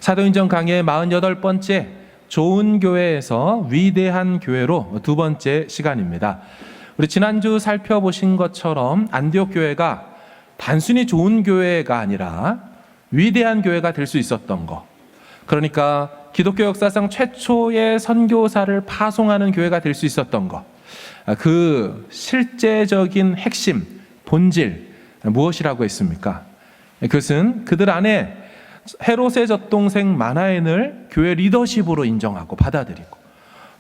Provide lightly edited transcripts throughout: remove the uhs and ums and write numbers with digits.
사도행전 강의 48번째 좋은 교회에서 위대한 교회로 두 번째 시간입니다. 우리 지난주 살펴보신 것처럼 안디옥 교회가 단순히 좋은 교회가 아니라 위대한 교회가 될 수 있었던 것, 그러니까 기독교 역사상 최초의 선교사를 파송하는 교회가 될 수 있었던 것, 그 실제적인 핵심, 본질 무엇이라고 했습니까? 그것은 그들 안에 헤롯의 젖동생 마나엔을 교회 리더십으로 인정하고 받아들이고,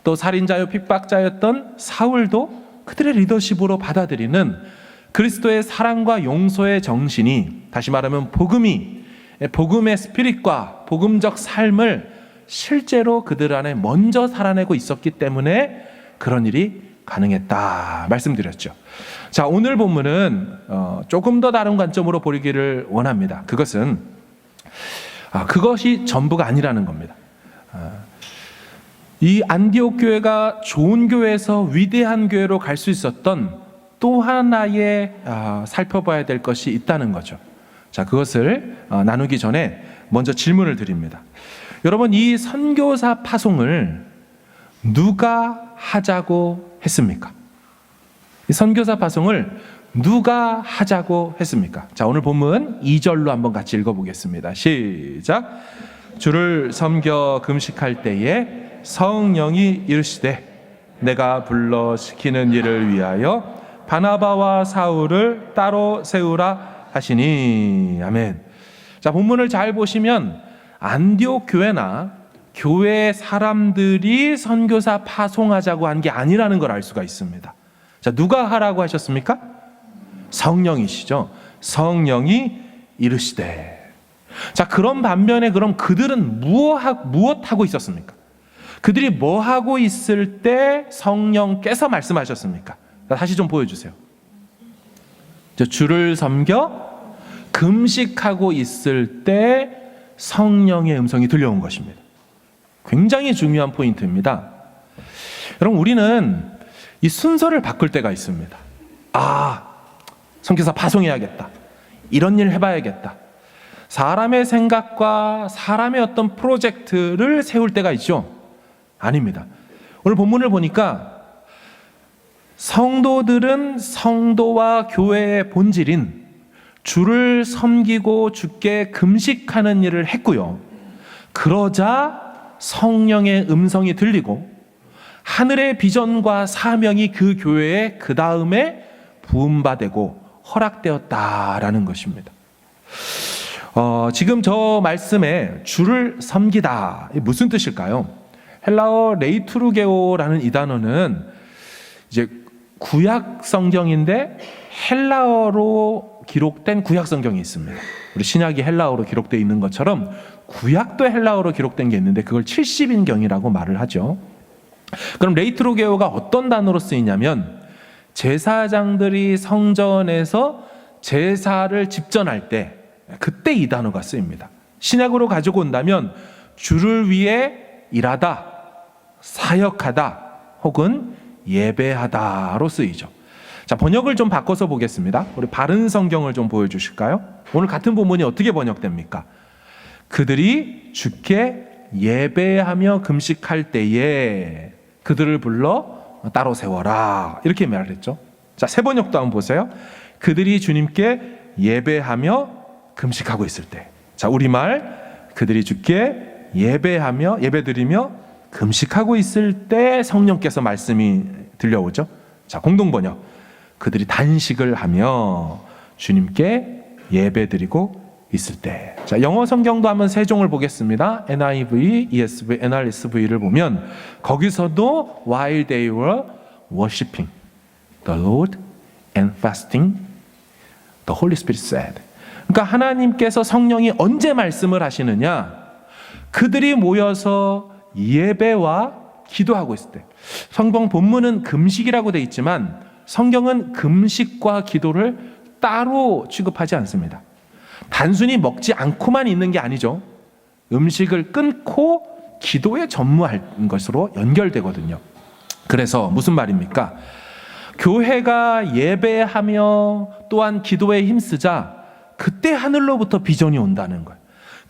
또 살인자요 핍박자였던 사울도 그들의 리더십으로 받아들이는 그리스도의 사랑과 용서의 정신이, 다시 말하면 복음의 스피릿과 복음적 삶을 실제로 그들 안에 먼저 살아내고 있었기 때문에 그런 일이 가능했다 말씀드렸죠. 자, 오늘 본문은 조금 더 다른 관점으로 보기를 원합니다. 그것이 전부가 아니라는 겁니다. 이 안디옥 교회가 좋은 교회에서 위대한 교회로 갈 수 있었던 또 하나의 살펴봐야 될 것이 있다는 거죠. 자, 그것을 나누기 전에 먼저 질문을 드립니다. 여러분, 이 선교사 파송을 누가 하자고 했습니까? 이 선교사 파송을 누가 하자고 했습니까? 자, 오늘 본문 2절로 한번 같이 읽어보겠습니다. 시작. 주를 섬겨 금식할 때에 성령이 이르시되 내가 불러 시키는 일을 위하여 바나바와 사울을 따로 세우라 하시니. 아멘. 자, 본문을 잘 보시면 안디옥 교회나 교회 사람들이 선교사 파송하자고 한 게 아니라는 걸 알 수가 있습니다. 자, 누가 하라고 하셨습니까? 성령이시죠. 성령이 이르시되. 자, 그런 반면에 그럼 그들은 무엇하고 있었습니까? 그들이 뭐 하고 있을 때 성령께서 말씀하셨습니까? 다시 좀 보여주세요. 주를 섬겨 금식하고 있을 때 성령의 음성이 들려온 것입니다. 굉장히 중요한 포인트입니다. 여러분, 우리는 이 순서를 바꿀 때가 있습니다. 선교사 파송해야겠다, 이런 일 해봐야겠다, 사람의 생각과 사람의 어떤 프로젝트를 세울 때가 있죠. 아닙니다. 오늘 본문을 보니까 성도들은 성도와 교회의 본질인 주를 섬기고 주께 금식하는 일을 했고요. 그러자 성령의 음성이 들리고 하늘의 비전과 사명이 그 교회에 그 다음에 부음받고 허락되었다라는 것입니다. 지금 저 말씀에 주를 섬기다, 무슨 뜻일까요? 헬라어 레이투르게오라는 이 단어는 이제 구약 성경인데 헬라어로 기록된 구약 성경이 있습니다. 우리 신약이 헬라어로 기록되어 있는 것처럼 구약도 헬라어로 기록된 게 있는데 그걸 70인경이라고 말을 하죠. 그럼 레이투르게오가 어떤 단어로 쓰이냐면, 제사장들이 성전에서 제사를 집전할 때 그때 이 단어가 쓰입니다. 신약으로 가지고 온다면 주를 위해 일하다, 사역하다, 혹은 예배하다로 쓰이죠. 자, 번역을 좀 바꿔서 보겠습니다. 우리 바른 성경을 좀 보여주실까요? 오늘 같은 본문이 어떻게 번역됩니까? 그들이 주께 예배하며 금식할 때에 그들을 불러 따로 세워라, 이렇게 말했죠. 자, 새 번역도 한번 보세요. 그들이 주님께 예배하며 금식하고 있을 때. 자, 우리말 그들이 주께 예배드리며 금식하고 있을 때 성령께서 말씀이 들려오죠. 자, 공동 번역. 그들이 단식을 하며 주님께 예배드리고 있을 때. 자, 영어 성경도 한번 세 종을 보겠습니다. NIV, ESV, NRSV를 보면 거기서도 while they were worshiping the Lord and fasting, the Holy Spirit said. 그러니까 하나님께서, 성령이 언제 말씀을 하시느냐? 그들이 모여서 예배와 기도하고 있을 때. 성경 본문은 금식이라고 되어 있지만 성경은 금식과 기도를 따로 취급하지 않습니다. 단순히 먹지 않고만 있는 게 아니죠. 음식을 끊고 기도에 전무하는 것으로 연결되거든요. 그래서 무슨 말입니까? 교회가 예배하며 또한 기도에 힘쓰자 그때 하늘로부터 비전이 온다는 거예요.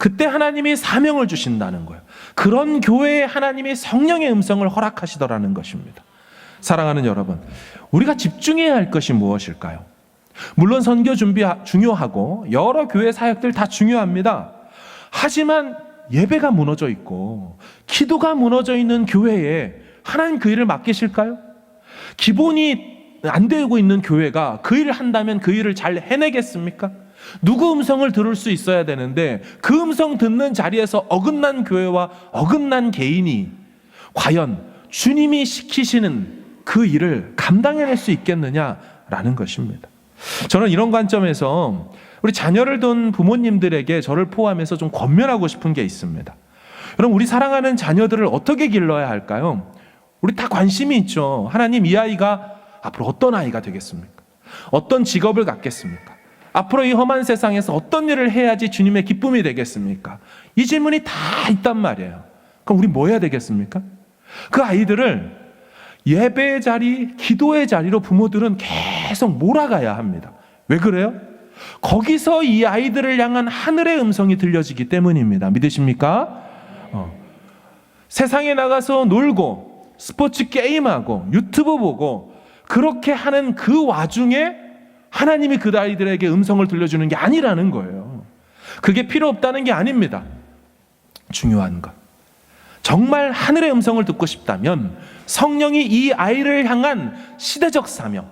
그때 하나님이 사명을 주신다는 거예요. 그런 교회에 하나님이 성령의 음성을 허락하시더라는 것입니다. 사랑하는 여러분, 우리가 집중해야 할 것이 무엇일까요? 물론 선교 준비 중요하고 여러 교회 사역들 다 중요합니다. 하지만 예배가 무너져 있고 기도가 무너져 있는 교회에 하나님 그 일을 맡기실까요? 기본이 안 되고 있는 교회가 그 일을 한다면 그 일을 잘 해내겠습니까? 누구 음성을 들을 수 있어야 되는데 그 음성 듣는 자리에서 어긋난 교회와 어긋난 개인이 과연 주님이 시키시는 그 일을 감당해낼 수 있겠느냐라는 것입니다. 저는 이런 관점에서 우리 자녀를 둔 부모님들에게 저를 포함해서 좀 권면하고 싶은 게 있습니다. 그럼 우리 사랑하는 자녀들을 어떻게 길러야 할까요? 우리 다 관심이 있죠. 하나님, 이 아이가 앞으로 어떤 아이가 되겠습니까? 어떤 직업을 갖겠습니까? 앞으로 이 험한 세상에서 어떤 일을 해야지 주님의 기쁨이 되겠습니까? 이 질문이 다 있단 말이에요. 그럼 우리 뭐 해야 되겠습니까? 그 아이들을 예배의 자리, 기도의 자리로 부모들은 계속 몰아가야 합니다. 왜 그래요? 거기서 이 아이들을 향한 하늘의 음성이 들려지기 때문입니다. 믿으십니까? 세상에 나가서 놀고 스포츠 게임하고 유튜브 보고 그렇게 하는 그 와중에 하나님이 그 아이들에게 음성을 들려주는 게 아니라는 거예요. 그게 필요 없다는 게 아닙니다. 중요한 것, 정말 하늘의 음성을 듣고 싶다면 성령이 이 아이를 향한 시대적 사명,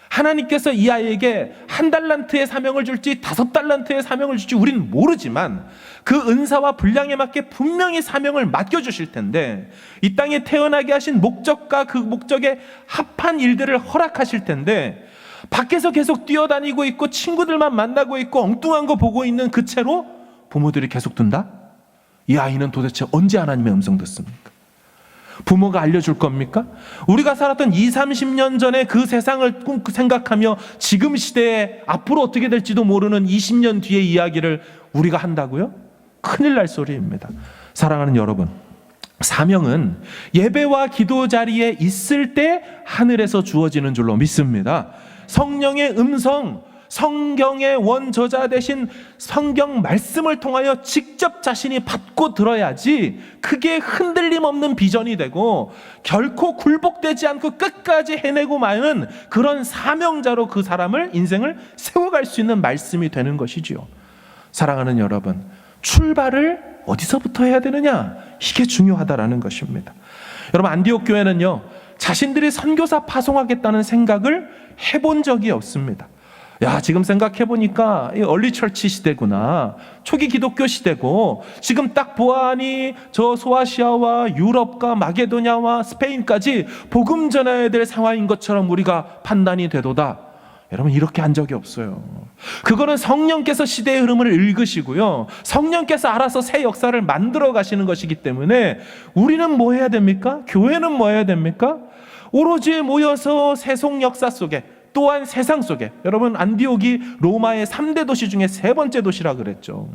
하나님께서 이 아이에게 1달란트의 사명을 줄지 5달란트의 사명을 줄지 우리는 모르지만 그 은사와 분량에 맞게 분명히 사명을 맡겨주실 텐데, 이 땅에 태어나게 하신 목적과 그 목적에 합한 일들을 허락하실 텐데, 밖에서 계속 뛰어다니고 있고 친구들만 만나고 있고 엉뚱한 거 보고 있는 그 채로 부모들이 계속 둔다? 이 아이는 도대체 언제 하나님의 음성 듣습니까? 부모가 알려줄 겁니까? 우리가 살았던 20, 30년 전에 그 세상을 생각하며 지금 시대에 앞으로 어떻게 될지도 모르는 20년 뒤의 이야기를 우리가 한다고요? 큰일 날 소리입니다. 사랑하는 여러분, 사명은 예배와 기도 자리에 있을 때 하늘에서 주어지는 줄로 믿습니다. 성령의 음성, 성경의 원저자 되신 성경 말씀을 통하여 직접 자신이 받고 들어야지 그게 흔들림 없는 비전이 되고 결코 굴복되지 않고 끝까지 해내고 마는 그런 사명자로 그 사람을, 인생을 세워갈 수 있는 말씀이 되는 것이지요. 사랑하는 여러분, 출발을 어디서부터 해야 되느냐? 이게 중요하다라는 것입니다. 여러분, 안디옥 교회는요, 자신들이 선교사 파송하겠다는 생각을 해본 적이 없습니다. 야, 지금 생각해보니까 얼리처치 시대구나. 초기 기독교 시대고, 지금 딱 보아하니 저 소아시아와 유럽과 마게도냐와 스페인까지 복음 전해야 될 상황인 것처럼 우리가 판단이 되도다. 여러분, 이렇게 한 적이 없어요. 그거는 성령께서 시대의 흐름을 읽으시고요, 성령께서 알아서 새 역사를 만들어 가시는 것이기 때문에 우리는 뭐 해야 됩니까? 교회는 뭐 해야 됩니까? 오로지 모여서 세속 역사 속에, 또한 세상 속에, 여러분, 안디옥이 로마의 3대 도시 중에 3번째 도시라 그랬죠.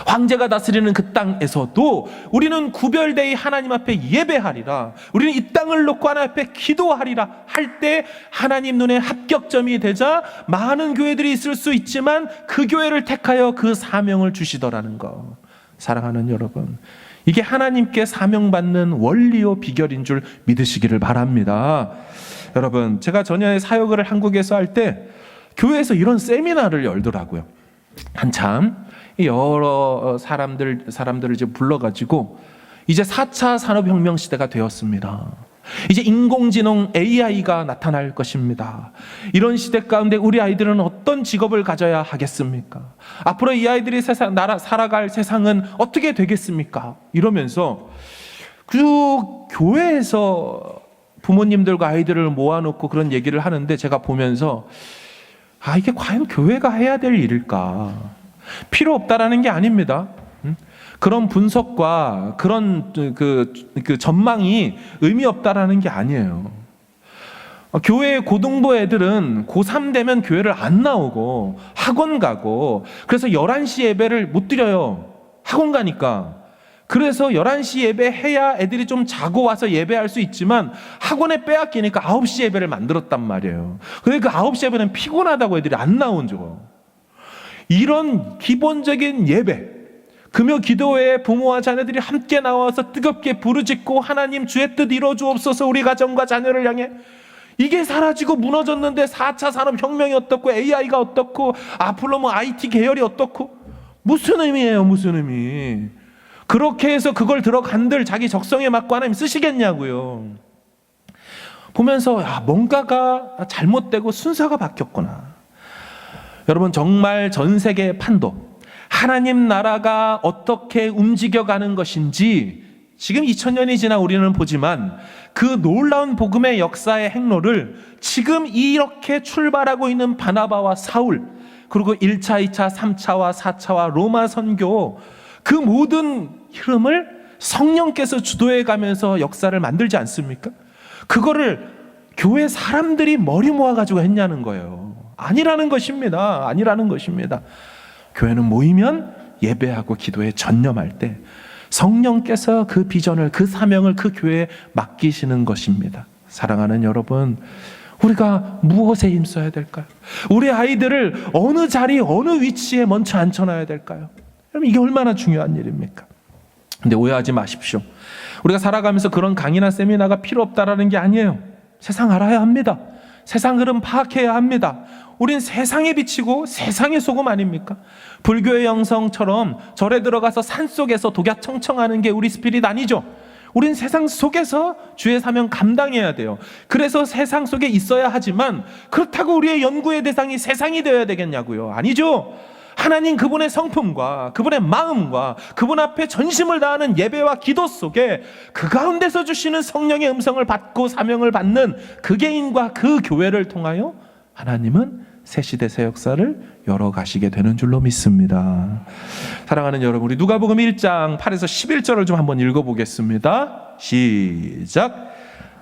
황제가 다스리는 그 땅에서도 우리는 구별되이 하나님 앞에 예배하리라, 우리는 이 땅을 놓고 하나님 앞에 기도하리라 할 때 하나님 눈에 합격점이 되자 많은 교회들이 있을 수 있지만 그 교회를 택하여 그 사명을 주시더라는 것. 사랑하는 여러분, 이게 하나님께 사명받는 원리요 비결인 줄 믿으시기를 바랍니다. 여러분, 제가 전에 사역을 한국에서 할 때 교회에서 이런 세미나를 열더라고요. 한참 여러 사람들을 이제 불러가지고 이제 4차 산업혁명 시대가 되었습니다. 이제 인공지능 AI가 나타날 것입니다. 이런 시대 가운데 우리 아이들은 어떤 직업을 가져야 하겠습니까? 앞으로 이 아이들이 살아갈 세상은 어떻게 되겠습니까? 이러면서 그 교회에서 부모님들과 아이들을 모아놓고 그런 얘기를 하는데 제가 보면서, 이게 과연 교회가 해야 될 일일까? 필요 없다라는 게 아닙니다. 그런 분석과 그런 그 전망이 의미 없다라는 게 아니에요. 교회 고등부 애들은 고3 되면 교회를 안 나오고 학원 가고, 그래서 11시 예배를 못 드려요. 학원 가니까. 그래서 11시 예배 해야 애들이 좀 자고 와서 예배할 수 있지만 학원에 빼앗기니까 9시 예배를 만들었단 말이에요. 그러니까 그 9시 예배는 피곤하다고 애들이 안 나온 적. 이런 기본적인 예배, 금요 기도회에 부모와 자녀들이 함께 나와서 뜨겁게 부르짖고 하나님 주의 뜻 이루어 주옵소서 우리 가정과 자녀를 향해. 이게 사라지고 무너졌는데 4차 산업혁명이 어떻고 AI가 어떻고 앞으로 뭐 IT 계열이 어떻고 무슨 의미예요? 무슨 의미? 그렇게 해서 그걸 들어간들 자기 적성에 맞고 하나님 쓰시겠냐고요. 보면서 뭔가가 잘못되고 순서가 바뀌었구나. 여러분 정말 전 세계 판도 하나님 나라가 어떻게 움직여가는 것인지 지금 2000년이 지나 우리는 보지만 그 놀라운 복음의 역사의 행로를 지금 이렇게 출발하고 있는 바나바와 사울, 그리고 1차, 2차, 3차와 4차와 로마 선교, 그 모든 흐름을 성령께서 주도해 가면서 역사를 만들지 않습니까? 그거를 교회 사람들이 머리 모아가지고 했냐는 거예요. 아니라는 것입니다. 아니라는 것입니다. 교회는 모이면 예배하고 기도에 전념할 때 성령께서 그 비전을, 그 사명을 그 교회에 맡기시는 것입니다. 사랑하는 여러분, 우리가 무엇에 힘써야 될까요? 우리 아이들을 어느 자리, 어느 위치에 먼저 앉혀놔야 될까요? 여러분, 이게 얼마나 중요한 일입니까? 근데 오해하지 마십시오. 우리가 살아가면서 그런 강의나 세미나가 필요 없다라는 게 아니에요. 세상 알아야 합니다. 세상 흐름 파악해야 합니다. 우린 세상에 비치고 세상의 소금 아닙니까? 불교의 영성처럼 절에 들어가서 산속에서 독야청청하는 게 우리 스피릿 아니죠. 우린 세상 속에서 주의 사명 감당해야 돼요. 그래서 세상 속에 있어야 하지만 그렇다고 우리의 연구의 대상이 세상이 되어야 되겠냐고요. 아니죠. 하나님 그분의 성품과 그분의 마음과 그분 앞에 전심을 다하는 예배와 기도 속에 그 가운데서 주시는 성령의 음성을 받고 사명을 받는 그 개인과 그 교회를 통하여 하나님은 새 시대 새 역사를 열어가시게 되는 줄로 믿습니다. 사랑하는 여러분, 우리 누가복음 1장 8에서 11절을 좀 한번 읽어보겠습니다. 시작.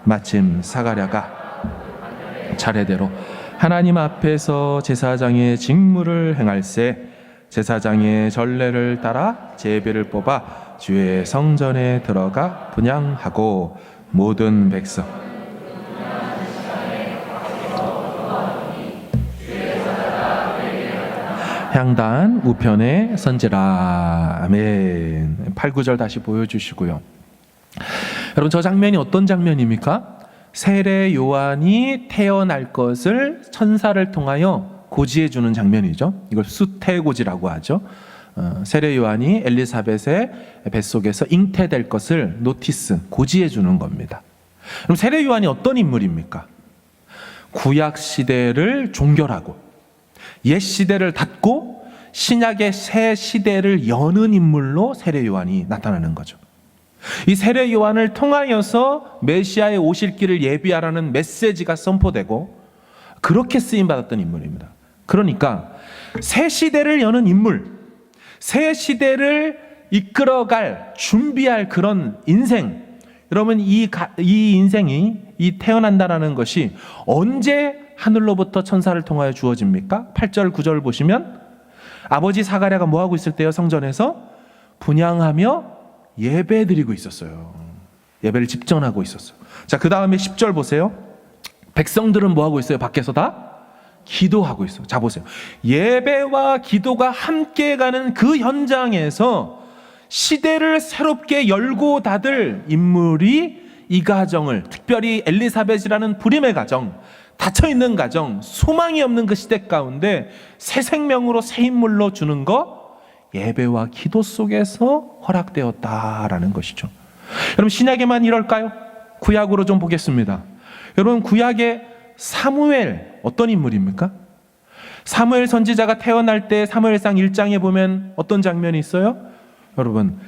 마침 사가랴가 차례대로 하나님 앞에서 제사장의 직무를 행할세 제사장의 전례를 따라 제비를 뽑아 주의 성전에 들어가 분향하고 모든 백성 향단 우편에 선지라. 아멘. 8, 9절 다시 보여주시고요. 여러분, 저 장면이 어떤 장면입니까? 세례 요한이 태어날 것을 천사를 통하여 고지해 주는 장면이죠. 이걸 수태고지라고 하죠. 세례 요한이 엘리사벳의 뱃속에서 잉태될 것을 노티스, 고지해 주는 겁니다. 그럼 세례 요한이 어떤 인물입니까? 구약 시대를 종결하고 옛 시대를 닫고 신약의 새 시대를 여는 인물로 세례 요한이 나타나는 거죠. 이 세례 요한을 통하여서 메시아의 오실 길을 예비하라는 메시지가 선포되고 그렇게 쓰임 받았던 인물입니다. 그러니까 새 시대를 여는 인물, 새 시대를 이끌어갈 준비할 그런 인생. 여러분, 이 인생이 이 태어난다라는 것이 언제 하늘로부터 천사를 통하여 주어집니까? 8절 9절 보시면 아버지 사가랴가 뭐하고 있을 때요? 성전에서 분향하며 예배 드리고 있었어요. 예배를 집전하고 있었어요. 자, 그 다음에 10절 보세요. 백성들은 뭐하고 있어요? 밖에서 다 기도하고 있어요. 자, 보세요. 예배와 기도가 함께 가는 그 현장에서 시대를 새롭게 열고 닫을 인물이 이 가정을, 특별히 엘리사벳이라는 불임의 가정, 닫혀있는 가정, 소망이 없는 그 시대 가운데 새 생명으로 새 인물로 주는 거, 예배와 기도 속에서 허락되었다라는 것이죠. 여러분, 신약에만 이럴까요? 구약으로 좀 보겠습니다. 여러분, 구약의 사무엘 어떤 인물입니까? 사무엘 선지자가 태어날 때 사무엘상 1장에 보면 어떤 장면이 있어요? 여러분,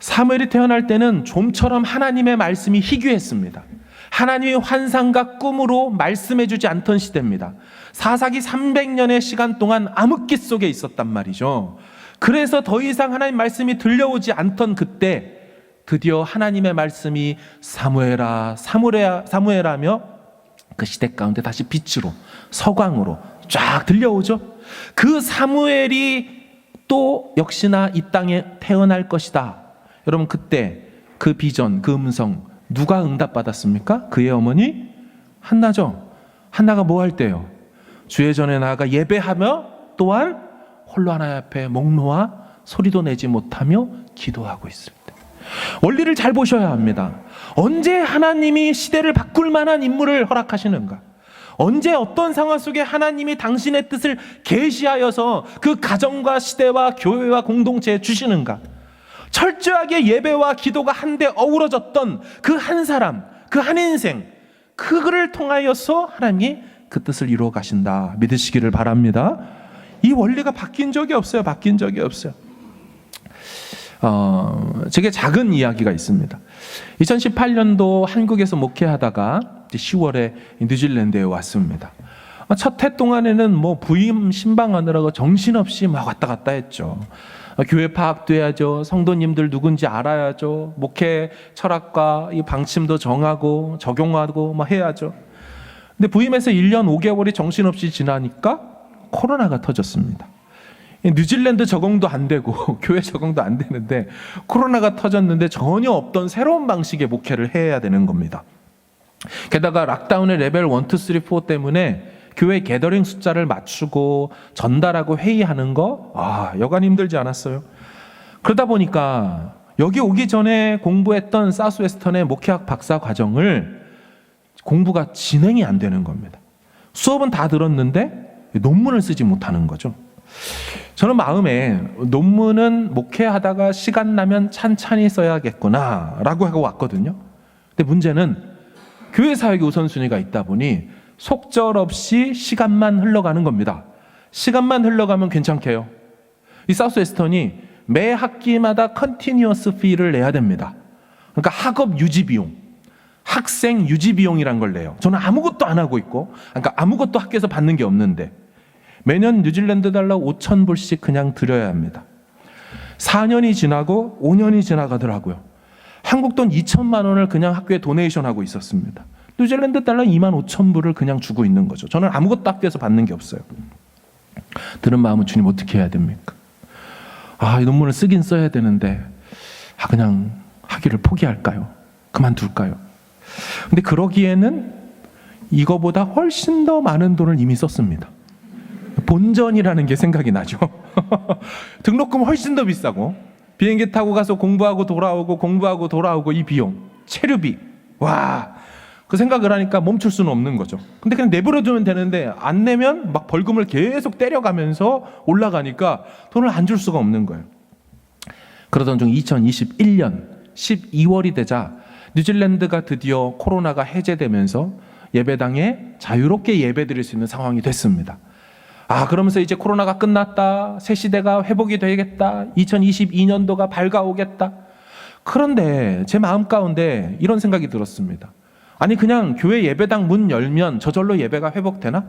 사무엘이 태어날 때는 좀처럼 하나님의 말씀이 희귀했습니다. 하나님의 환상과 꿈으로 말씀해 주지 않던 시대입니다. 사사기 300년의 시간 동안 암흑기 속에 있었단 말이죠. 그래서 더 이상 하나님 말씀이 들려오지 않던 그때 드디어 하나님의 말씀이 사무엘아 사무엘하며 그 시대 가운데 다시 빛으로, 서광으로 쫙 들려오죠. 그 사무엘이 또 역시나 이 땅에 태어날 것이다. 여러분, 그때 그 비전, 그 음성 누가 응답받았습니까? 그의 어머니 한나죠. 한나가 뭐 할 때요? 주의 전에 나아가 예배하며 또한 홀로 하나님 앞에 목 놓아 소리도 내지 못하며 기도하고 있을 때. 원리를 잘 보셔야 합니다. 언제 하나님이 시대를 바꿀 만한 인물을 허락하시는가? 언제 어떤 상황 속에 하나님이 당신의 뜻을 계시하여서 그 가정과 시대와 교회와 공동체에 주시는가? 철저하게 예배와 기도가 한데 어우러졌던 그 한 사람, 그 한 인생, 그를 통하여서 하나님이 그 뜻을 이루어 가신다 믿으시기를 바랍니다. 이 원리가 바뀐 적이 없어요. 바뀐 적이 없어요. 제게 작은 이야기가 있습니다. 2018년도 한국에서 목회하다가 10월에 뉴질랜드에 왔습니다. 첫 해 동안에는 뭐 부임 신방하느라고 정신없이 막 왔다 갔다 했죠. 교회 파악도 해야죠. 성도님들 누군지 알아야죠. 목회 철학과 이 방침도 정하고 적용하고 막 해야죠. 근데 부임해서 1년 5개월이 정신없이 지나니까 코로나가 터졌습니다. 뉴질랜드 적응도 안 되고 교회 적응도 안 되는데 코로나가 터졌는데 전혀 없던 새로운 방식의 목회를 해야 되는 겁니다. 게다가 락다운의 레벨 1, 2, 3, 4 때문에 교회 게더링 숫자를 맞추고 전달하고 회의하는 거 여간 힘들지 않았어요. 그러다 보니까 여기 오기 전에 공부했던 사우스웨스턴의 목회학 박사 과정을 공부가 진행이 안 되는 겁니다. 수업은 다 들었는데 논문을 쓰지 못하는 거죠. 저는 마음에 논문은 목회하다가 시간 나면 찬찬히 써야겠구나 라고 하고 왔거든요. 근데 문제는 교회 사역의 우선순위가 있다 보니 속절없이 시간만 흘러가는 겁니다. 시간만 흘러가면 괜찮게요. 이 사우스웨스턴이 매 학기마다 컨티뉴어스 피를 내야 됩니다. 그러니까 학업 유지 비용, 학생 유지 비용이란 걸 내요. 저는 아무것도 안 하고 있고, 그러니까 아무것도 학교에서 받는 게 없는데 매년 뉴질랜드 달러 5,000불씩 그냥 드려야 합니다. 4년이 지나고 5년이 지나가더라고요. 한국 돈 2천만 원을 그냥 학교에 도네이션하고 있었습니다. 뉴질랜드 달러 25,000불을 그냥 주고 있는 거죠. 저는 아무것도 학교에서 받는 게 없어요. 들은 마음은 주님 어떻게 해야 됩니까? 이 논문을 쓰긴 써야 되는데 그냥 하기를 포기할까요? 그만둘까요? 근데 그러기에는 이거보다 훨씬 더 많은 돈을 이미 썼습니다. 본전이라는 게 생각이 나죠. 등록금 훨씬 더 비싸고 비행기 타고 가서 공부하고 돌아오고 이 비용, 체류비. 그 생각을 하니까 멈출 수는 없는 거죠. 근데 그냥 내버려두면 되는데 안 내면 막 벌금을 계속 때려가면서 올라가니까 돈을 안 줄 수가 없는 거예요. 그러던 중 2021년 12월이 되자 뉴질랜드가 드디어 코로나가 해제되면서 예배당에 자유롭게 예배드릴 수 있는 상황이 됐습니다. 그러면서 이제 코로나가 끝났다. 새 시대가 회복이 되겠다. 2022년도가 밝아오겠다. 그런데 제 마음 가운데 이런 생각이 들었습니다. 아니 그냥 교회 예배당 문 열면 저절로 예배가 회복되나?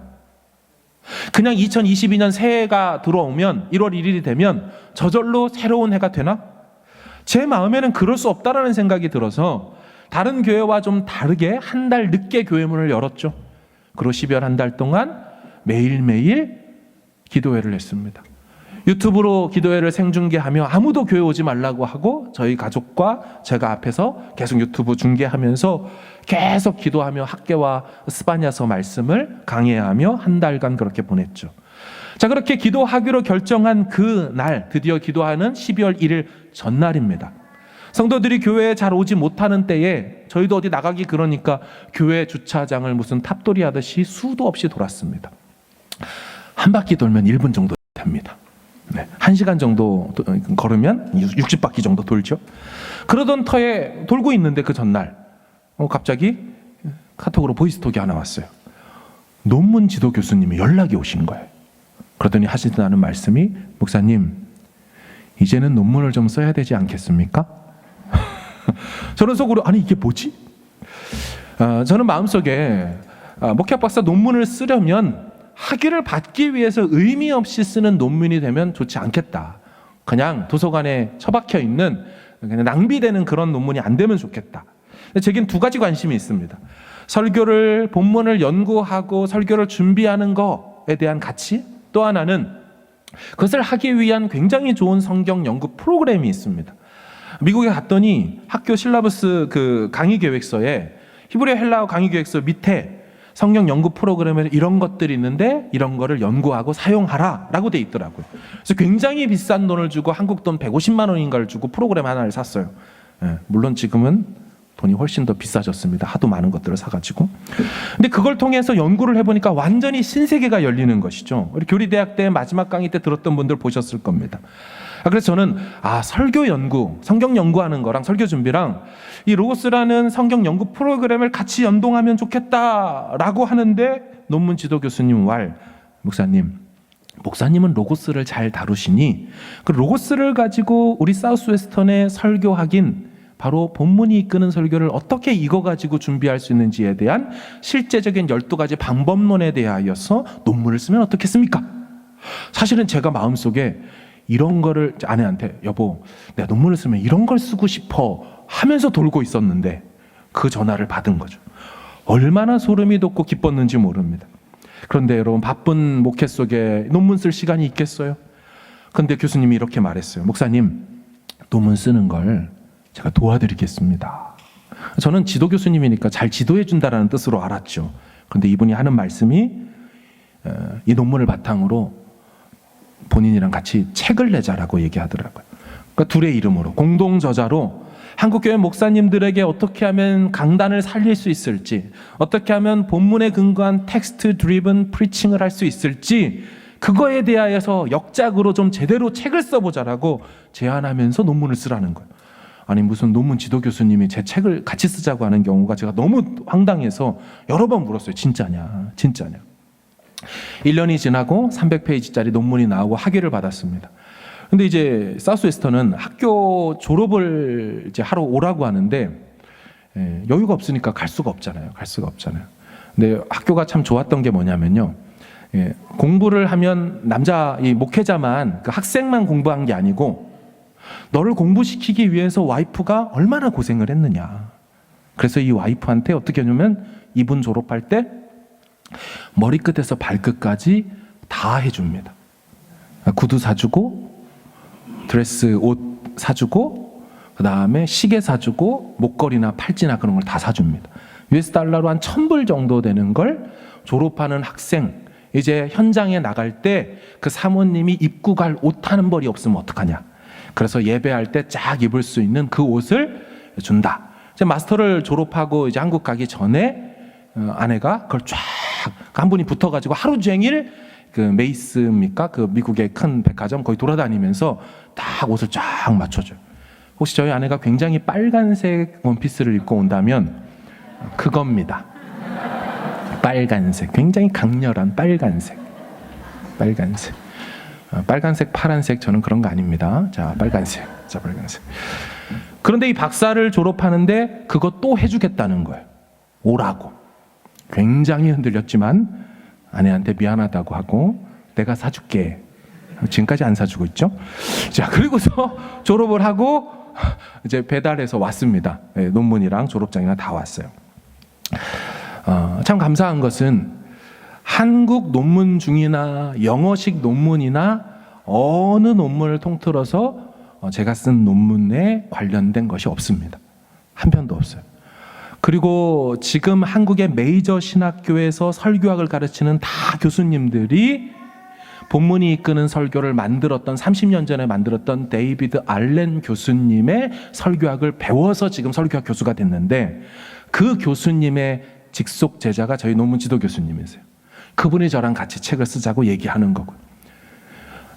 그냥 2022년 새해가 들어오면 1월 1일이 되면 저절로 새로운 해가 되나? 제 마음에는 그럴 수 없다라는 생각이 들어서 다른 교회와 좀 다르게 한 달 늦게 교회 문을 열었죠. 그리고 12월 한 달 동안 매일매일 기도회를 했습니다. 유튜브로 기도회를 생중계하며 아무도 교회 오지 말라고 하고 저희 가족과 제가 앞에서 계속 유튜브 중계하면서 계속 기도하며 학계와 스파냐서 말씀을 강해하며 한 달간 그렇게 보냈죠. 자, 그렇게 기도하기로 결정한 그 날, 드디어 기도하는 12월 1일 전날입니다. 성도들이 교회에 잘 오지 못하는 때에 저희도 어디 나가기 그러니까 교회 주차장을 무슨 탑돌이 하듯이 수도 없이 돌았습니다. 한 바퀴 돌면 1분 정도 됩니다. 1시간 정도 걸으면 60바퀴 정도 돌죠. 그러던 터에 돌고 있는데 그 전날 갑자기 카톡으로 보이스톡이 하나 왔어요. 논문 지도 교수님이 연락이 오신 거예요. 그러더니 하시다는 말씀이 목사님 이제는 논문을 좀 써야 되지 않겠습니까? 저는 속으로 아니 이게 뭐지? 저는 마음속에 목회학 박사 논문을 쓰려면 학위를 받기 위해서 의미 없이 쓰는 논문이 되면 좋지 않겠다. 그냥 도서관에 처박혀 있는 그냥 낭비되는 그런 논문이 안 되면 좋겠다. 제겐 두 가지 관심이 있습니다. 설교를 본문을 연구하고 설교를 준비하는 것에 대한 가치, 또 하나는 그것을 하기 위한 굉장히 좋은 성경 연구 프로그램이 있습니다. 미국에 갔더니 학교 실라버스 그 강의 계획서에 히브리 헬라어 강의 계획서 밑에 성경 연구 프로그램에 이런 것들이 있는데 이런 거를 연구하고 사용하라 라고 돼 있더라고요. 그래서 굉장히 비싼 돈을 주고 한국 돈 150만 원인가를 주고 프로그램 하나를 샀어요. 물론 지금은 돈이 훨씬 더 비싸졌습니다. 하도 많은 것들을 사가지고. 근데 그걸 통해서 연구를 해보니까 완전히 신세계가 열리는 것이죠. 우리 교리대학 때 마지막 강의 때 들었던 분들 보셨을 겁니다. 그래서 저는 설교 연구, 성경 연구하는 거랑 설교 준비랑 이 로고스라는 성경 연구 프로그램을 같이 연동하면 좋겠다라고 하는데 논문 지도 교수님 목사님은 로고스를 잘 다루시니 그 로고스를 가지고 우리 사우스웨스턴에 설교하긴 바로 본문이 이끄는 설교를 어떻게 이거 가지고 준비할 수 있는지에 대한 실제적인 12가지 방법론에 대하여서 논문을 쓰면 어떻겠습니까? 사실은 제가 마음속에 이런 거를 아내한테 여보 내가 논문을 쓰면 이런 걸 쓰고 싶어 하면서 돌고 있었는데 그 전화를 받은 거죠. 얼마나 소름이 돋고 기뻤는지 모릅니다. 그런데 여러분 바쁜 목회 속에 논문 쓸 시간이 있겠어요? 그런데 교수님이 이렇게 말했어요. 목사님 논문 쓰는 걸 제가 도와드리겠습니다. 저는 지도 교수님이니까 잘 지도해 준다라는 뜻으로 알았죠. 그런데 이분이 하는 말씀이 이 논문을 바탕으로 본인이랑 같이 책을 내자라고 얘기하더라고요. 그러니까 둘의 이름으로 공동 저자로 한국교회 목사님들에게 어떻게 하면 강단을 살릴 수 있을지, 어떻게 하면 본문에 근거한 텍스트 드리븐 프리칭을 할 수 있을지 그거에 대하여서 역작으로 좀 제대로 책을 써보자라고 제안하면서 논문을 쓰라는 거예요. 아니 무슨 논문 지도 교수님이 제 책을 같이 쓰자고 하는 경우가 제가 너무 황당해서 여러 번 물었어요. 진짜냐? 1년이 지나고 300페이지짜리 논문이 나오고 학위를 받았습니다. 근데 이제 사우스웨스턴은 학교 졸업을 이제 하러 오라고 하는데 여유가 없으니까 갈 수가 없잖아요. 근데 학교가 참 좋았던 게 뭐냐면요. 공부를 하면 이 목회자만 그 학생만 공부한 게 아니고 너를 공부시키기 위해서 와이프가 얼마나 고생을 했느냐. 그래서 이 와이프한테 어떻게 하냐면 이분 졸업할 때 머리끝에서 발끝까지 다 해줍니다. 구두 사주고 드레스 옷 사주고 그 다음에 시계 사주고 목걸이나 팔찌나 그런 걸 다 사줍니다. US 달러로 한 1,000불 정도 되는 걸 졸업하는 학생 이제 현장에 나갈 때 그 사모님이 입고 갈 옷 하는 벌이 없으면 어떡하냐. 그래서 예배할 때 쫙 입을 수 있는 그 옷을 준다. 이제 마스터를 졸업하고 이제 한국 가기 전에 아내가 그걸 쫙 한 분이 붙어가지고 하루 종일 그 메이스입니까? 그 미국의 큰 백화점 거기 돌아다니면서 딱 옷을 쫙 맞춰줘요. 혹시 저희 아내가 굉장히 빨간색 원피스를 입고 온다면 그겁니다. 빨간색, 굉장히 강렬한 빨간색. 빨간색, 파란색 저는 그런 거 아닙니다. 자, 빨간색. 그런데 이 박사를 졸업하는데 그거 또 해주겠다는 거예요. 오라고. 굉장히 흔들렸지만 아내한테 미안하다고 하고 내가 사줄게. 지금까지 안 사주고 있죠. 자, 그리고서 졸업을 하고 이제 배달해서 왔습니다. 논문이랑 졸업장이나 다 왔어요. 참 감사한 것은 한국 논문 중이나 영어식 논문이나 어느 논문을 통틀어서 제가 쓴 논문에 관련된 것이 없습니다. 한 편도 없어요. 그리고 지금 한국의 메이저 신학교에서 설교학을 가르치는 다 교수님들이 본문이 이끄는 설교를 만들었던 30년 전에 만들었던 데이비드 알렌 교수님의 설교학을 배워서 지금 설교학 교수가 됐는데 그 교수님의 직속 제자가 저희 논문 지도 교수님이세요. 그분이 저랑 같이 책을 쓰자고 얘기하는 거고요.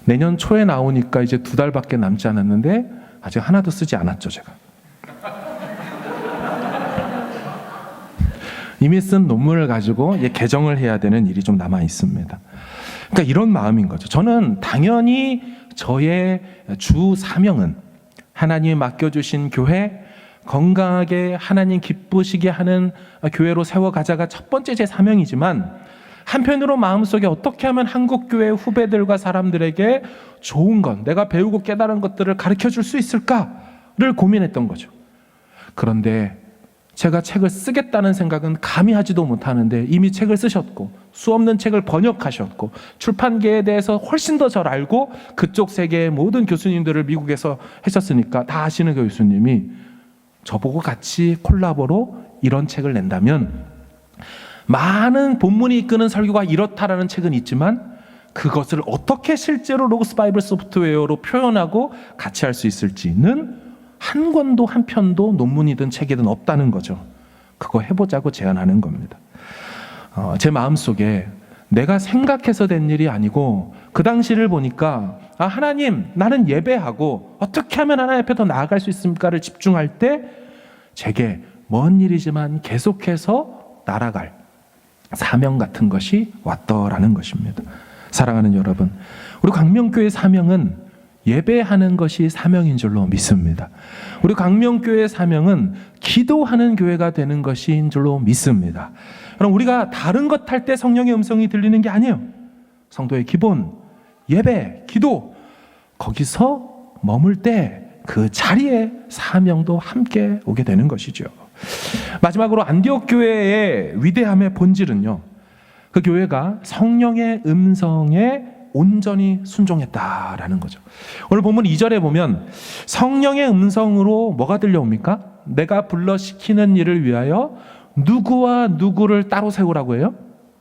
내년 초에 나오니까 이제 2달밖에 남지 않았는데 아직 하나도 쓰지 않았죠, 제가. 이미 쓴 논문을 가지고 이제 개정을 해야 되는 일이 좀 남아 있습니다. 그러니까 이런 마음인 거죠. 저는 당연히 저의 주 사명은 하나님이 맡겨주신 교회, 건강하게 하나님 기쁘시게 하는 교회로 세워가자가 첫 번째 제 사명이지만 한편으로 마음속에 어떻게 하면 한국교회 후배들과 사람들에게 좋은 것, 내가 배우고 깨달은 것들을 가르쳐줄 수 있을까를 고민했던 거죠. 그런데 제가 책을 쓰겠다는 생각은 감히 하지도 못하는데 이미 책을 쓰셨고 수없는 책을 번역하셨고 출판계에 대해서 훨씬 더 잘 알고 그쪽 세계의 모든 교수님들을 미국에서 하셨으니까 다 아시는 교수님이 저보고 같이 콜라보로 이런 책을 낸다면 많은 본문이 이끄는 설교가 이렇다라는 책은 있지만 그것을 어떻게 실제로 로고스 바이블 소프트웨어로 표현하고 같이 할 수 있을지는 한 권도 한 편도 논문이든 책이든 없다는 거죠. 그거 해보자고 제안하는 겁니다. 제 마음속에 내가 생각해서 된 일이 아니고 그 당시를 보니까 하나님, 나는 예배하고 어떻게 하면 하나님 앞에 더 나아갈 수 있습니까를 집중할 때 제게 먼 일이지만 계속해서 날아갈 사명 같은 것이 왔더라는 것입니다. 사랑하는 여러분, 우리 광명교회 사명은 예배하는 것이 사명인 줄로 믿습니다. 우리 광명교회 사명은 기도하는 교회가 되는 것인 줄로 믿습니다. 그럼 우리가 다른 것 할 때 성령의 음성이 들리는 게 아니에요. 성도의 기본, 예배, 기도, 거기서 머물 때 그 자리에 사명도 함께 오게 되는 것이죠. 마지막으로 안디옥 교회의 위대함의 본질은요, 그 교회가 성령의 음성에 온전히 순종했다라는 거죠. 오늘 본문 2절에 보면 성령의 음성으로 뭐가 들려옵니까? 내가 불러 시키는 일을 위하여 누구와 누구를 따로 세우라고 해요?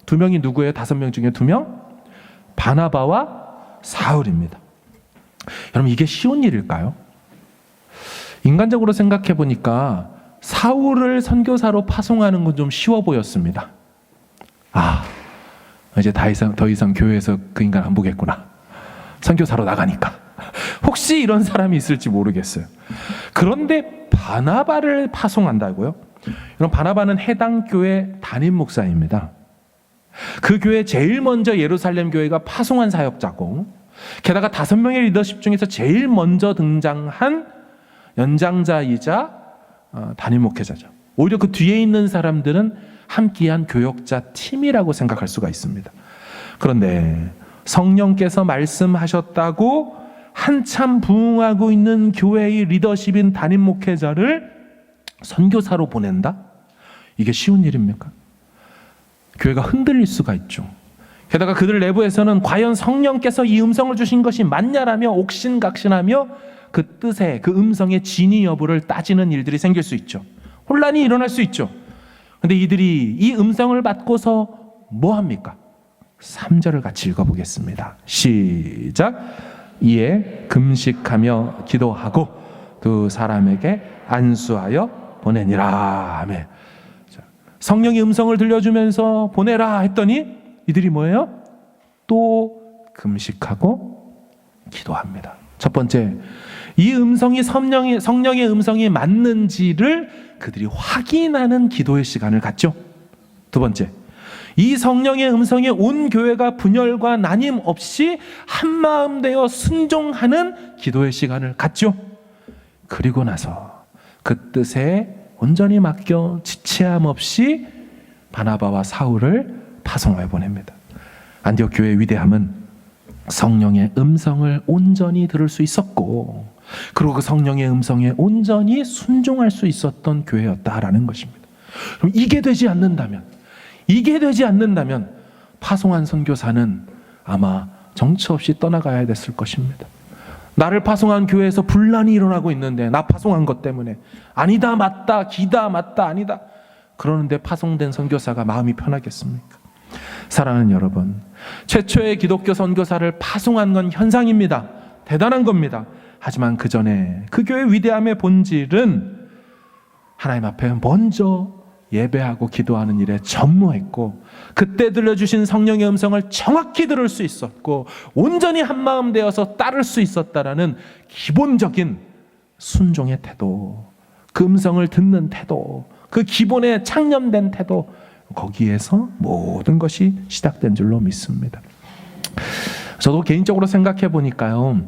2명이 누구예요? 5명 중에 2명? 바나바와 사울입니다. 여러분, 이게 쉬운 일일까요? 인간적으로 생각해 보니까 사울을 선교사로 파송하는 건 좀 쉬워 보였습니다. 이제 더 이상 교회에서 그 인간 안 보겠구나. 선교사로 나가니까. 혹시 이런 사람이 있을지 모르겠어요. 그런데 바나바를 파송한다고요? 여러분, 바나바는 해당 교회 담임 목사입니다. 그 교회 제일 먼저 예루살렘 교회가 파송한 사역자고, 게다가 5명의 리더십 중에서 제일 먼저 등장한 연장자이자 담임 목회자죠. 오히려 그 뒤에 있는 사람들은 함께한 교역자 팀이라고 생각할 수가 있습니다. 그런데 성령께서 말씀하셨다고 한참 부흥하고 있는 교회의 리더십인 담임 목회자를 선교사로 보낸다? 이게 쉬운 일입니까? 교회가 흔들릴 수가 있죠. 게다가 그들 내부에서는 과연 성령께서 이 음성을 주신 것이 맞냐라며 옥신각신하며 그 뜻의, 그 음성의 진위 여부를 따지는 일들이 생길 수 있죠. 혼란이 일어날 수 있죠. 그런데 이들이 이 음성을 받고서 뭐 합니까? 3절을 같이 읽어보겠습니다. 시작. 이에 금식하며 기도하고 두 사람에게 안수하여 보내니라. 아멘. 성령의 음성을 들려주면서 보내라 했더니 이들이 뭐예요? 또 금식하고 기도합니다. 첫 번째, 이 음성이 성령의 음성이 맞는지를 그들이 확인하는 기도의 시간을 갖죠. 두 번째, 이 성령의 음성에 온 교회가 분열과 나님 없이 한마음 되어 순종하는 기도의 시간을 갖죠. 그리고 나서 그 뜻에 온전히 맡겨 지체함 없이 바나바와 사울을 파송하여 보냅니다. 안디옥 교회의 위대함은 성령의 음성을 온전히 들을 수 있었고, 그리고 그 성령의 음성에 온전히 순종할 수 있었던 교회였다라는 것입니다. 그럼 이게 되지 않는다면 파송한 선교사는 아마 정처 없이 떠나가야 됐을 것입니다. 나를 파송한 교회에서 분란이 일어나고 있는데, 나 파송한 것 때문에 아니다 맞다 기다 맞다 아니다 그러는데 파송된 선교사가 마음이 편하겠습니까? 사랑하는 여러분, 최초의 기독교 선교사를 파송한 건 현상입니다. 대단한 겁니다. 하지만 그 전에 그 교회의 위대함의 본질은 하나님 앞에 먼저 예배하고 기도하는 일에 전무했고, 그때 들려주신 성령의 음성을 정확히 들을 수 있었고 온전히 한마음 되어서 따를 수 있었다라는 기본적인 순종의 태도, 그 음성을 듣는 태도, 그 기본에 창념된 태도, 거기에서 모든 것이 시작된 줄로 믿습니다. 저도 개인적으로 생각해 보니까요,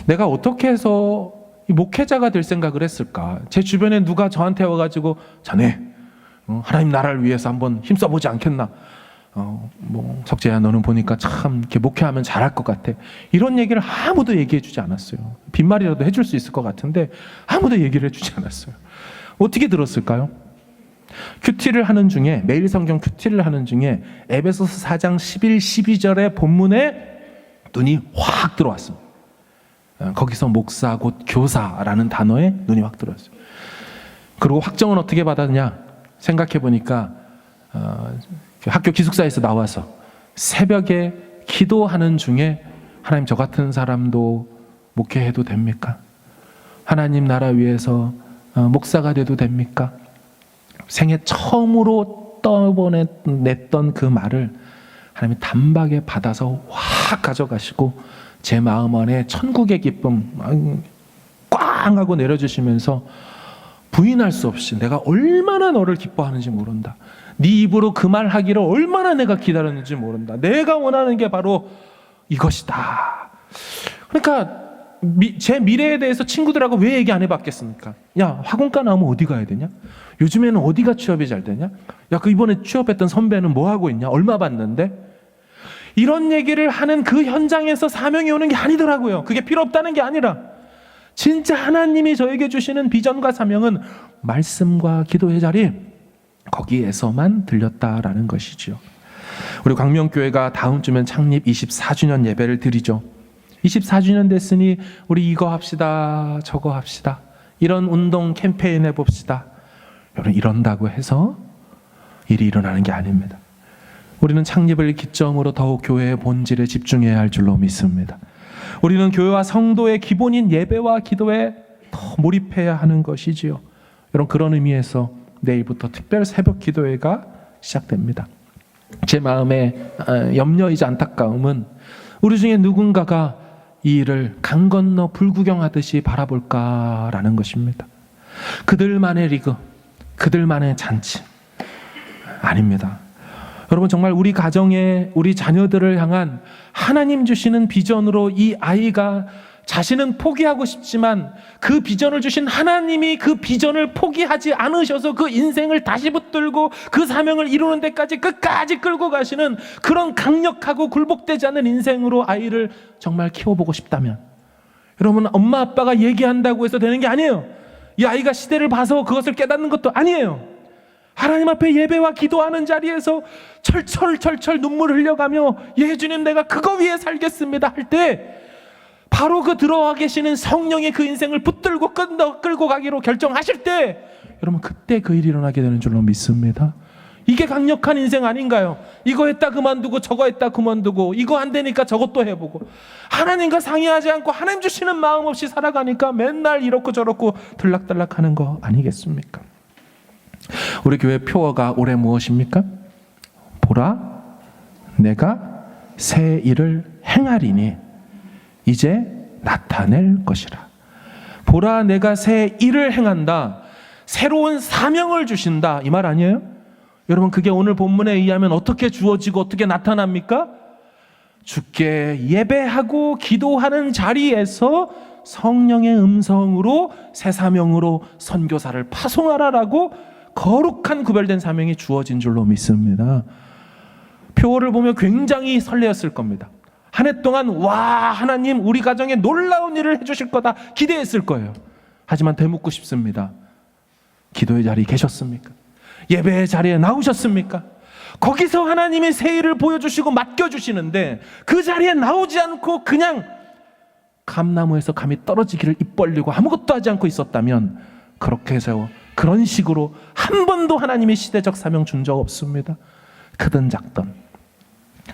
내가 어떻게 해서 목회자가 될 생각을 했을까? 제 주변에 누가 저한테 와가지고 자네 하나님 나라를 위해서 한번 힘써보지 않겠나? 석재야, 너는 보니까 참 이렇게 목회하면 잘할 것 같아. 이런 얘기를 아무도 얘기해주지 않았어요. 빈말이라도 해줄 수 있을 것 같은데 아무도 얘기를 해주지 않았어요. 어떻게 들었을까요? 큐티를 하는 중에, 매일 성경 큐티를 하는 중에 에베소서 4장 11, 12절의 본문에 눈이 확 들어왔습니다. 거기서 목사 곧 교사라는 단어에 눈이 확 들어왔어요. 그리고 확정은 어떻게 받았냐 생각해 보니까 학교 기숙사에서 나와서 새벽에 기도하는 중에 하나님 저 같은 사람도 목회해도 됩니까? 하나님 나라 위해서 목사가 돼도 됩니까? 생애 처음으로 떠내냈던 그 말을 하나님이 단박에 받아서 확 가져가시고 제 마음 안에 천국의 기쁨 꽝 하고 내려주시면서 부인할 수 없이 내가 얼마나 너를 기뻐하는지 모른다. 네 입으로 그 말 하기를 얼마나 내가 기다렸는지 모른다. 내가 원하는 게 바로 이것이다. 그러니까 제 미래에 대해서 친구들하고 왜 얘기 안 해봤겠습니까? 야, 화공과 나오면 어디 가야 되냐? 요즘에는 어디가 취업이 잘 되냐? 야, 그 이번에 취업했던 선배는 뭐 하고 있냐? 얼마 받는데? 이런 얘기를 하는 그 현장에서 사명이 오는 게 아니더라고요. 그게 필요 없다는 게 아니라 진짜 하나님이 저에게 주시는 비전과 사명은 말씀과 기도의 자리, 거기에서만 들렸다라는 것이죠. 우리 광명교회가 다음 주면 창립 24주년 예배를 드리죠. 24주년 됐으니 우리 이거 합시다, 저거 합시다, 이런 운동 캠페인 해봅시다. 여러분, 이런다고 해서 일이 일어나는 게 아닙니다. 우리는 창립을 기점으로 더욱 교회의 본질에 집중해야 할 줄로 믿습니다. 우리는 교회와 성도의 기본인 예배와 기도에 더 몰입해야 하는 것이지요. 여러분, 그런 의미에서 내일부터 특별 새벽 기도회가 시작됩니다. 제 마음의 염려이자 안타까움은 우리 중에 누군가가 이 일을 강 건너 불구경하듯이 바라볼까라는 것입니다. 그들만의 리그, 그들만의 잔치 아닙니다. 여러분, 정말 우리 가정에 우리 자녀들을 향한 하나님 주시는 비전으로 이 아이가 자신은 포기하고 싶지만 그 비전을 주신 하나님이 그 비전을 포기하지 않으셔서 그 인생을 다시 붙들고 그 사명을 이루는 데까지 끝까지 끌고 가시는 그런 강력하고 굴복되지 않는 인생으로 아이를 정말 키워보고 싶다면, 여러분, 엄마 아빠가 얘기한다고 해서 되는 게 아니에요. 이 아이가 시대를 봐서 그것을 깨닫는 것도 아니에요. 하나님 앞에 예배와 기도하는 자리에서 철철 눈물을 흘려가며 예 주님 내가 그거 위해 살겠습니다 할 때 바로 그 들어와 계시는 성령의 그 인생을 붙들고 끌고 가기로 결정하실 때 여러분, 그때 그 일이 일어나게 되는 줄로 믿습니다. 이게 강력한 인생 아닌가요? 이거 했다 그만두고 저거 했다 그만두고 이거 안 되니까 저것도 해보고 하나님과 상의하지 않고 하나님 주시는 마음 없이 살아가니까 맨날 이렇고 저렇고 들락달락하는 거 아니겠습니까? 우리 교회 표어가 올해 무엇입니까? 보라, 내가 새 일을 행하리니 이제 나타낼 것이라. 보라, 내가 새 일을 행한다. 새로운 사명을 주신다. 이 말 아니에요? 여러분, 그게 오늘 본문에 의하면 어떻게 주어지고 어떻게 나타납니까? 주께 예배하고 기도하는 자리에서 성령의 음성으로 새 사명으로 선교사를 파송하라라고 거룩한 구별된 사명이 주어진 줄로 믿습니다. 표어를 보면 굉장히 설레었을 겁니다. 한 해 동안 와, 하나님 우리 가정에 놀라운 일을 해주실 거다 기대했을 거예요. 하지만 되묻고 싶습니다. 기도의 자리에 계셨습니까? 예배의 자리에 나오셨습니까? 거기서 하나님의 새 일을 보여주시고 맡겨주시는데 그 자리에 나오지 않고 그냥 감나무에서 감이 떨어지기를 입 벌리고 아무것도 하지 않고 있었다면, 그렇게 해서 그런 식으로 한 번도 하나님의 시대적 사명 준 적 없습니다. 크든 작든,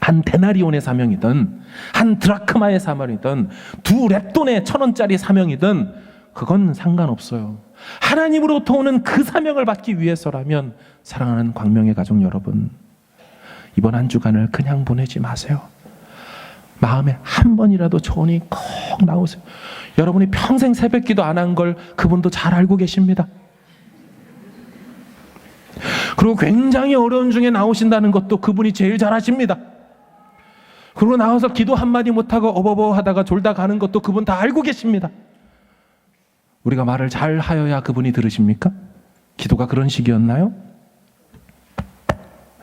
한 데나리온의 사명이든 한 드라크마의 사명이든 두 랩돈의 1,000원짜리 사명이든 그건 상관없어요. 하나님으로부터 오는 그 사명을 받기 위해서라면, 사랑하는 광명의 가족 여러분, 이번 한 주간을 그냥 보내지 마세요. 마음에 한 번이라도 조언이 꼭 나오세요. 여러분이 평생 새벽기도 안 한 걸 그분도 잘 알고 계십니다. 그리고 굉장히 어려운 중에 나오신다는 것도 그분이 제일 잘 아십니다. 그리고 나와서 기도 한마디 못하고 어버버 하다가 졸다 가는 것도 그분 다 알고 계십니다. 우리가 말을 잘 하여야 그분이 들으십니까? 기도가 그런 식이었나요?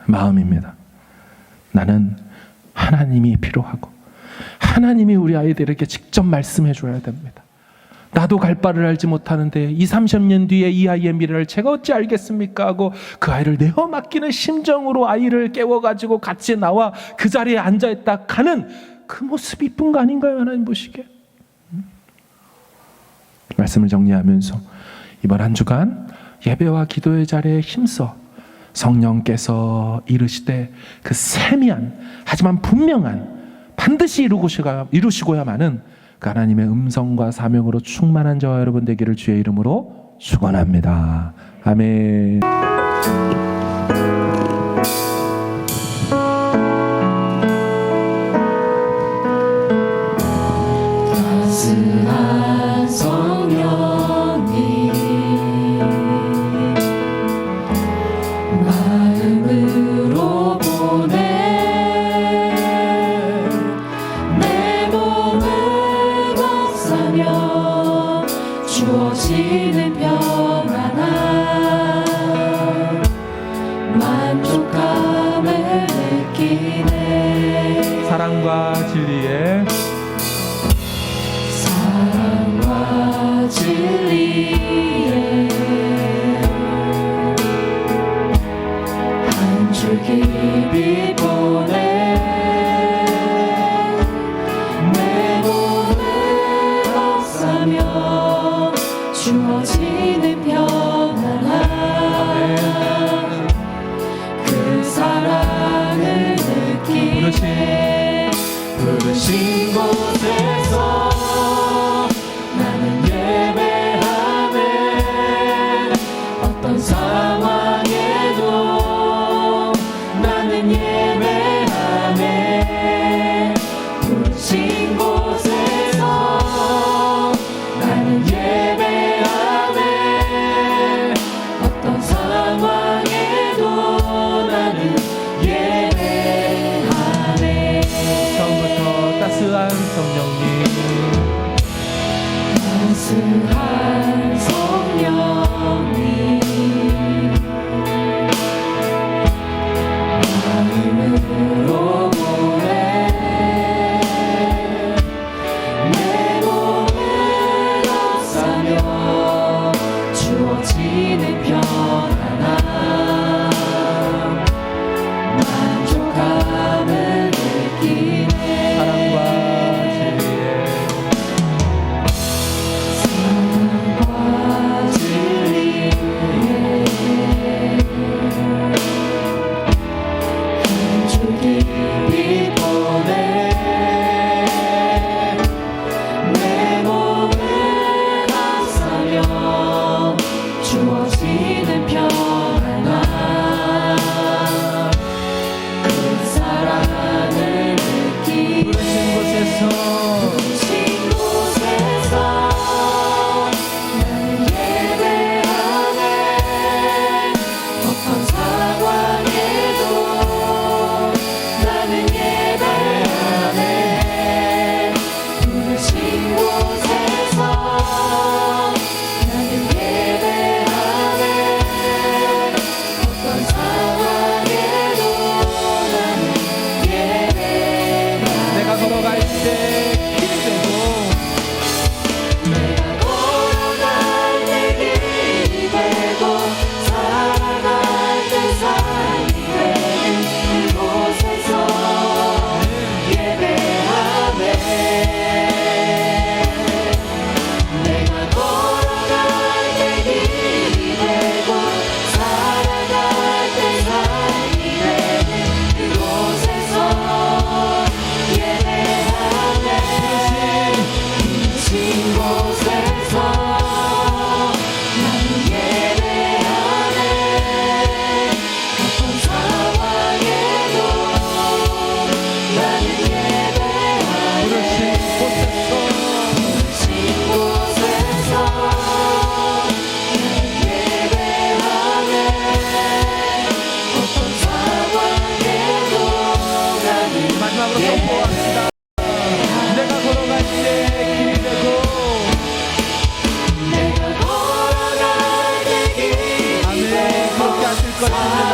마음입니다. 나는 하나님이 필요하고 하나님이 우리 아이들에게 직접 말씀해 줘야 됩니다. 나도 갈 바를 알지 못하는데 20, 30년 뒤에 이 아이의 미래를 제가 어찌 알겠습니까? 하고 그 아이를 내어 맡기는 심정으로 아이를 깨워가지고 같이 나와 그 자리에 앉아있다 가는 그 모습이 이쁜 거 아닌가요? 하나님 보시기에. 말씀을 정리하면서 이번 한 주간 예배와 기도의 자리에 힘써 성령께서 이르시되 그 세미한 하지만 분명한 반드시 이루시고야만은 그 하나님의 음성과 사명으로 충만한 저와 여러분 되기를 주의 이름으로 축원합니다. 아멘. 따스한 성령님 마음으로 보내 내 몸을 감싸며 주어지는 평안함 만족감을 느끼네. 사랑과 진리의 사랑과 진리에 한 줄기 빛 보내 내 몸을 감싸며 주어지는 평안함 그 사랑을 느끼네. 부르신 곳에서 나는 예배하네. 어떤 상황에도 나는 예배하네. 부르신 곳에서 나는 예배하네. 어떤 상황에도 나는 예배하네. 처음부터 따스한 성령님 따스한 성령님 마음으로 보내 내 몸을 감싸며 주어지는 평안함 만족감을 느끼네. 사랑과 진리의 사랑과 진리에 한 줄기 빛 보내 내 몸을 감싸며 주어지는 평안함 그 사랑을 느끼네. 부르신 곳에서 부르신 곳에서 나는 예배하네. 어떤 상황에도 나는 예배하네. 부르신 곳에서 나는 예배하네. 어떤 상황에도 나는 예배하네. 내가 걸어갈 때 길이 되고 내가 걸어갈 때 길이 되고 살아갈 때 삶이 되는 이곳에서 예배하네. 내가 걸어갈 때 길이 되고 살아갈 때 삶이 되는 그곳에서 예배하네. 부르신 곳에서 나는 예배하네. 어떤 상황에도 나는 예배하네. 부르신 곳에서 부르신 곳에서 나는 예배하네. 어떤 상황에도 나는 마지막으로 선포합시다. 내가 걸어갈 때 길이 되고 내가 걸어갈 때 길이 아멘. 그렇게 하실 것입니다.